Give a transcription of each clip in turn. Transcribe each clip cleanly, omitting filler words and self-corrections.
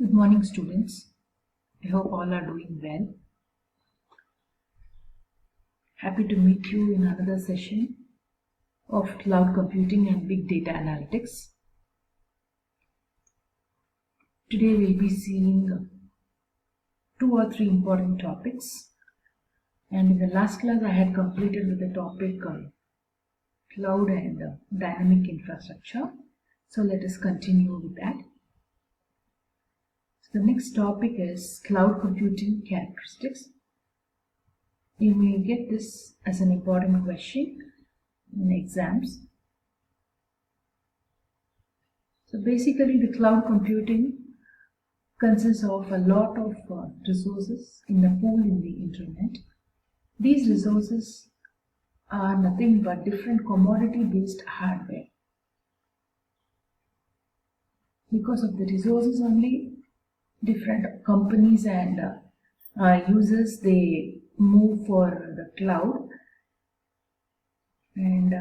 Good morning, students. I hope all are doing well. Happy to meet you in another session of cloud computing and big data analytics. Today we'll be seeing 2 or 3 important topics. And in the last class I had completed with the topic cloud and dynamic infrastructure. So let us continue with that. The next topic is cloud computing characteristics. You may get this as an important question in exams. So basically the cloud computing consists of a lot of resources in a pool in the internet. These resources are nothing but different commodity based hardware. Because of the resources only, different companies and users, they move for the cloud, and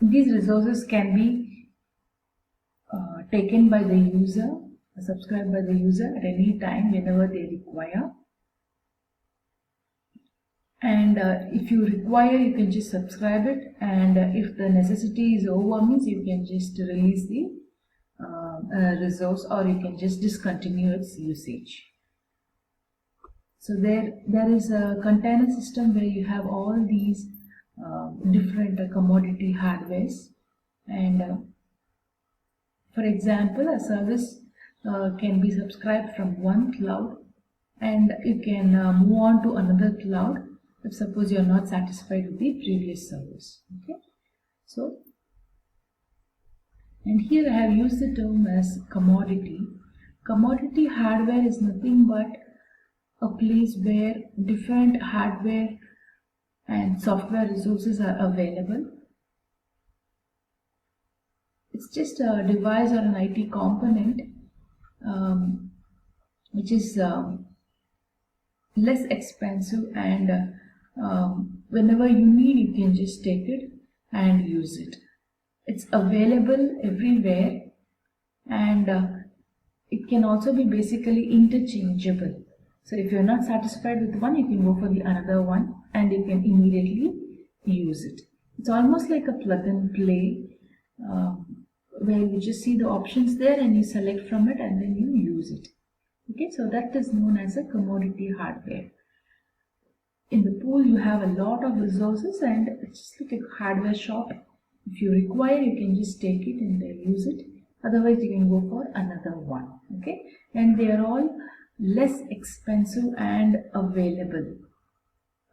these resources can be taken by the user, subscribed by the user at any time whenever they require. And if you require, you can just subscribe it, and if the necessity is over, means you can just release the resource, or you can just discontinue its usage. So there is a container system where you have all these different commodity hardwares, and for example, a service can be subscribed from one cloud, and you can move on to another cloud if suppose you are not satisfied with the previous service. Okay, so and here I have used the term as commodity. Commodity hardware is nothing but a place where different hardware and software resources are available. It's just a device or an IT component which is less expensive, and whenever you need, you can just take it and use it. It's available everywhere, and it can also be basically interchangeable. So if you're not satisfied with one, you can go for the another one and you can immediately use it. It's almost like a plug and play where you just see the options there and you select from it and then you use it. Okay, so that is known as a commodity hardware. In the pool you have a lot of resources, and it's just like a hardware shop. If you require, you can just take it and use it. Otherwise you can go for another one. Okay, and they are all less expensive and available.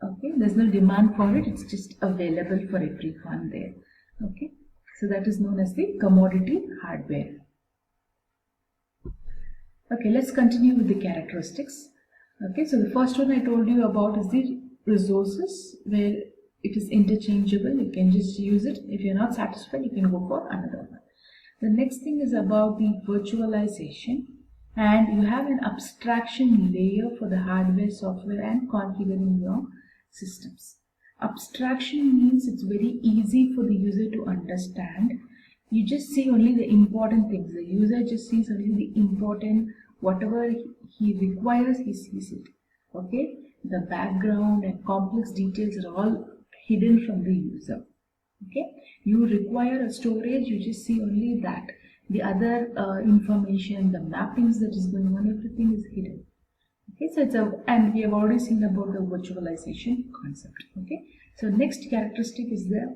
Okay, there's no demand for it, it's just available for everyone there. Okay, so that is known as the commodity hardware. Okay, let's continue with the characteristics. Okay, so the first one I told you about is the resources, where it is interchangeable. You can just use it. If you're not satisfied, you can go for another one. The next thing is about the virtualization, and you have an abstraction layer for the hardware, software, and configuring your systems. Abstraction means it's very easy for the user to understand. You just see only the important things. The user just sees only the important, whatever he requires, he sees it. Okay, the background and complex details are all hidden from the user. Okay, you require a storage, you just see only that. The other information, the mappings that is going on, everything is hidden. Okay, so and we have already seen about the virtualization concept. Okay, so next characteristic is the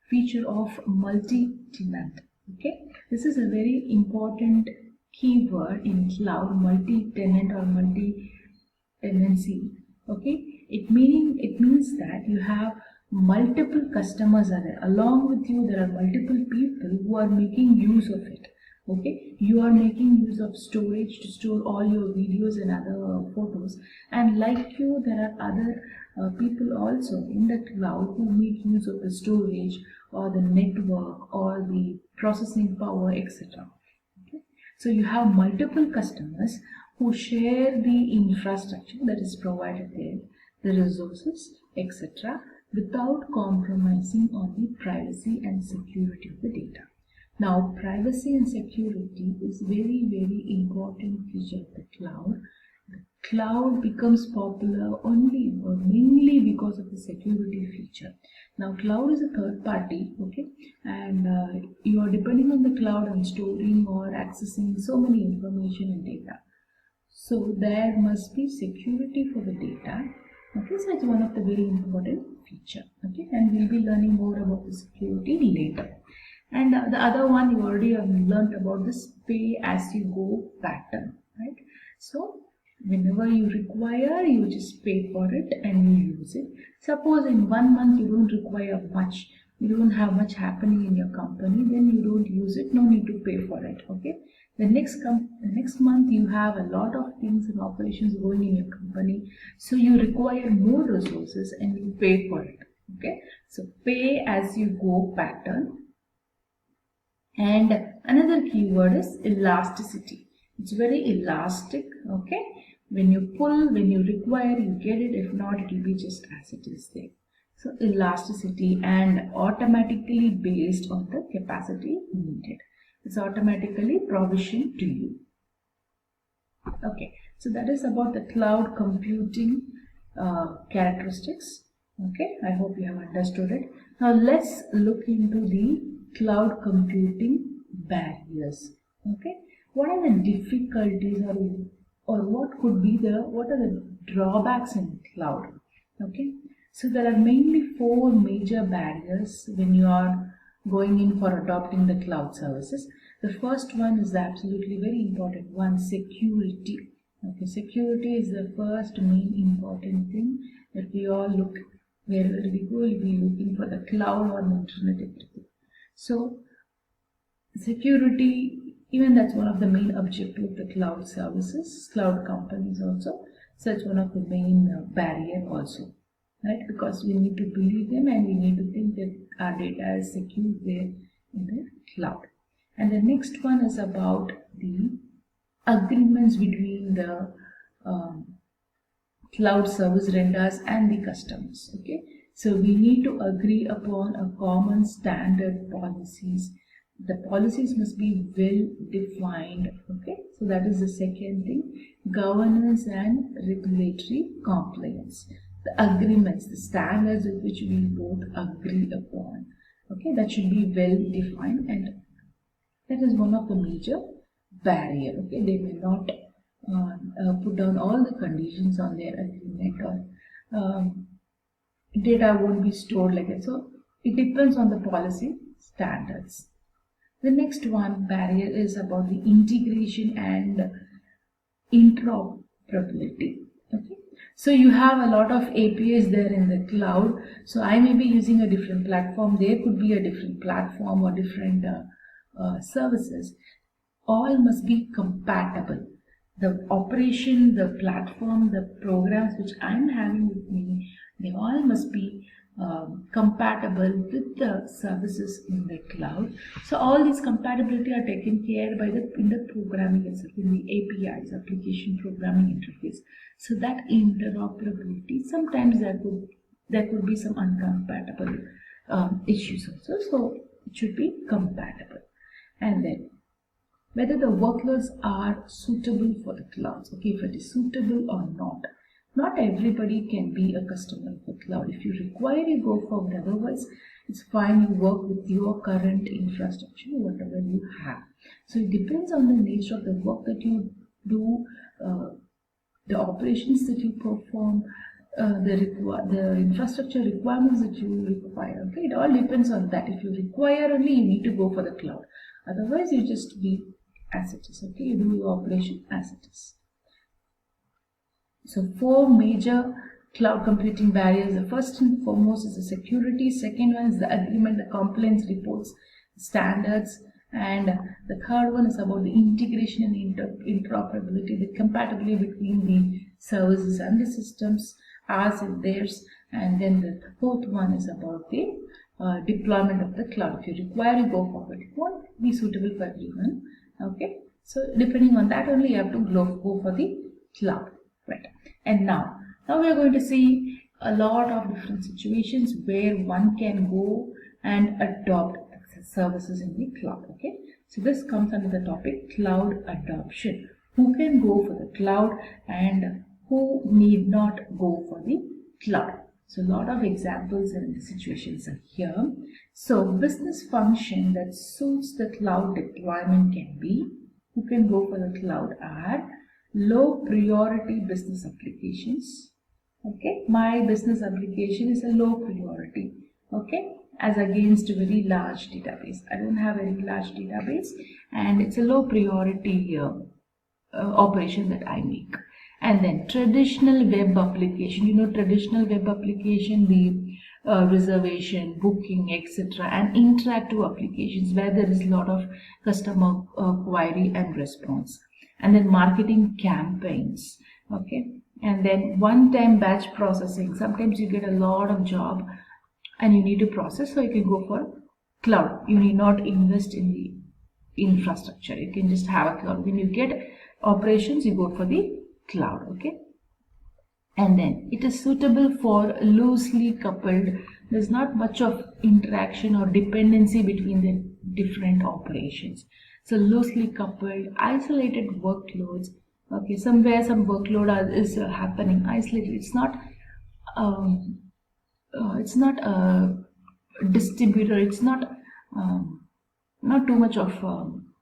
feature of multi-tenant. Okay, this is a very important keyword in cloud, multi-tenant or multi-tenancy. Okay, it means that you have multiple customers are there. Along with you, there are multiple people who are making use of it. Okay, you are making use of storage to store all your videos and other photos, and like you, there are other people also in the cloud who make use of the storage or the network or the processing power, etc. Okay, so you have multiple customers who share the infrastructure that is provided there, the resources, etc., without compromising on the privacy and security of the data. Now, privacy and security is very important feature of the cloud. The cloud becomes popular only or mainly because of the security feature. Now, cloud is a third party, okay, and you are depending on the cloud and storing or accessing so many information and data. So there must be security for the data. Okay, so it's one of the very important feature. Okay, and we'll be learning more about the security later. And the other one you already have learned about this pay as you go pattern, right? So whenever you require, you just pay for it and you use it. Suppose in 1 month you don't require much, you don't have much happening in your company, then you don't use it, no need to pay for it. Okay. The next month you have a lot of things and operations going in your company, so you require more resources and you pay for it. Okay. So pay as you go pattern. And another keyword is elasticity. It's very elastic. Okay. When you pull, when you require, you get it. If not, it will be just as it is there. So elasticity and automatically based on the capacity needed. It's automatically provisioned to you. Okay. So that is about the cloud computing characteristics. Okay. I hope you have understood it. Now let's look into the cloud computing barriers. Okay. What are the difficulties or what are the drawbacks in cloud? Okay, so there are mainly 4 major barriers when you are going in for adopting the cloud services. The first one is absolutely very important one, security. Okay, security is the first main important thing that we all look wherever we go. We'll be looking for the cloud or the internet, everything. So security, even that's one of the main objectives of the cloud services, cloud companies also. So it's one of the main barrier also, right? Because we need to believe them and we need to think that our data is secure there in the cloud. And the next one is about the agreements between the cloud service renders and the customers. Okay, so we need to agree upon a common standard policies. The policies must be well defined. Okay, so that is the second thing. Governance and regulatory compliance. The agreements, the standards with which we both agree upon. Okay, that should be well defined, and that is one of the major barrier. Okay, they may not put down all the conditions on their agreement, or data won't be stored like that. So it depends on the policy standards. The next one barrier is about the integration and interoperability. Okay, so you have a lot of APIs there in the cloud. So I may be using a different platform. There could be a different platform or different services. All must be compatible. The operation, the platform, the programs which I'm having with me, they all must be compatible with the services in the cloud. So all these compatibility are taken care by in the programming itself, in the APIs, application programming interface. So that interoperability, sometimes there could be some uncompatible issues also. So it should be compatible. And then whether the workloads are suitable for the clouds. Okay, if it is suitable or not. Not everybody can be a customer of the cloud. If you require, you go forward. Otherwise, it's fine. You work with your current infrastructure, whatever you have. So it depends on the nature of the work that you do, the operations that you perform, the infrastructure requirements that you require. Okay, it all depends on that. If you require only, you need to go for the cloud. Otherwise, you just be as it is. Okay, you do your operation as it is. So 4 major cloud computing barriers. The first and foremost is the security. Second one is the agreement, the compliance reports, standards. And the third one is about the integration and interoperability, the compatibility between the services and the systems, ours and theirs. And then the fourth one is about the deployment of the cloud. If you require, you go forward. It won't be suitable for everyone. Okay, so depending on that only, you have to go for the cloud. Right. And now we are going to see a lot of different situations where one can go and adopt services in the cloud. Okay, so this comes under the topic cloud adoption. Who can go for the cloud and who need not go for the cloud? So a lot of examples and the situations are here. So business function that suits the cloud deployment can be, who can go for the cloud are low priority business applications. Okay, my business application is a low priority. Okay, as against a very large database. I don't have a very large database and it's a low priority operation that I make. And then traditional web application, traditional web application, the reservation, booking, etc., and interactive applications where there is a lot of customer query and response. And then marketing campaigns, okay, and then one-time batch processing. Sometimes you get a lot of job and you need to process, so you can go for cloud. You need not invest in the infrastructure, you can just have a cloud. When you get operations, you go for the cloud. Okay, and then it is suitable for loosely coupled, there's not much of interaction or dependency between the different operations. So loosely coupled, isolated workloads. Okay, somewhere some workload is happening isolated. It's not a distributor. It's not too much of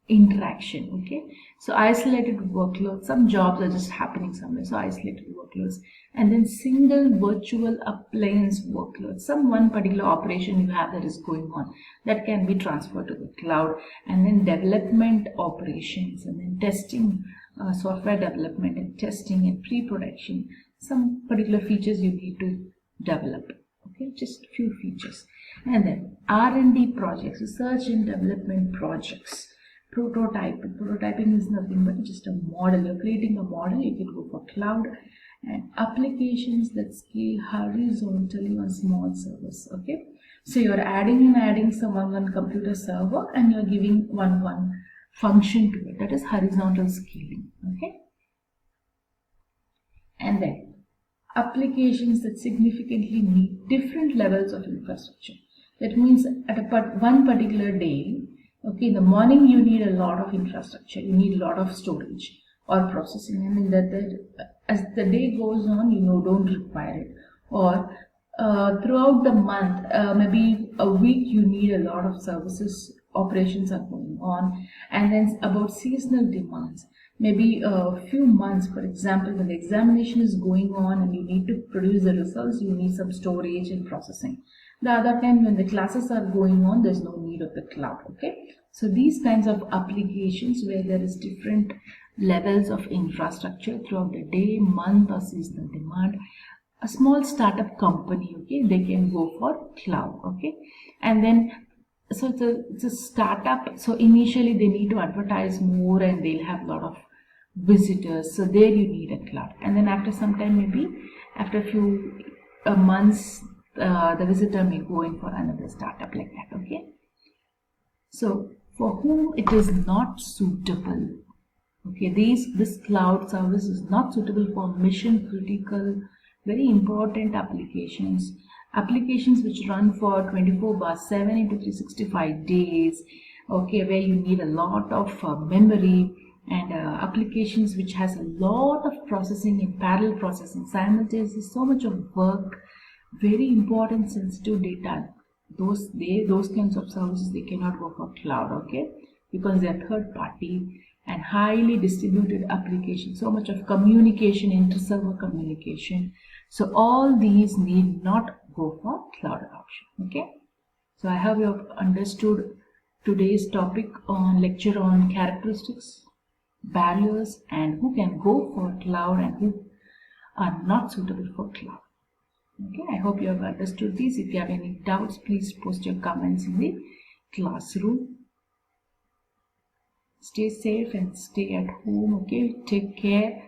interaction. Okay, so isolated workloads. Some jobs are just happening somewhere. So isolated workloads, and then single virtual appliance workloads. Some one particular operation you have that is going on that can be transferred to the cloud, and then development operations, and then testing, software development and testing and pre-production. Some particular features you need to develop. Okay, just a few features, and then R&D projects, research and development projects. Prototyping is nothing but just a model. You're creating a model, you can go for cloud. And applications that scale horizontally on small servers. Okay, so you're adding some one computer server and you're giving one function to it. That is horizontal scaling. Okay, and then applications that significantly need different levels of infrastructure. That means at one particular day, okay, in the morning you need a lot of infrastructure, you need a lot of storage or processing, and then as the day goes on, don't require it. Or throughout the month, maybe a week, you need a lot of services, operations are going on, and then about seasonal demands. Maybe a few months, for example, when the examination is going on and you need to produce the results, you need some storage and processing. The other time when the classes are going on, there's no need of the cloud. Okay, so these kinds of applications where there is different levels of infrastructure throughout the day, month, or seasonal demand. A small startup company, okay, they can go for cloud. Okay, and then so it's a startup, so initially they need to advertise more and they'll have a lot of visitors, so there you need a cloud. And then after some time, maybe after a few months, the visitor may go in for another startup like that. Okay, so for whom it is not suitable, okay, this cloud service is not suitable for mission critical, very important applications which run for 24/7 into 365 days, okay, where you need a lot of memory, and applications which has a lot of processing in parallel processing simultaneously, so much of work, very important sensitive data. Those kinds of services, they cannot go for cloud. Okay, because they are third party and highly distributed applications, so much of communication, inter-server communication. So all these need not go for cloud adoption. Okay, so I hope you have understood today's topic on lecture on characteristics, barriers, and who can go for cloud and who are not suitable for cloud. Okay, I hope you have understood this. If you have any doubts, please post your comments in the classroom. Stay safe and stay at home. Okay, take care.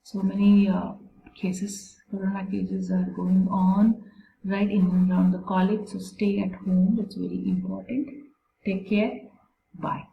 So many corona cases are going on right in and around the college, so stay at home. That's very important. Take care. Bye.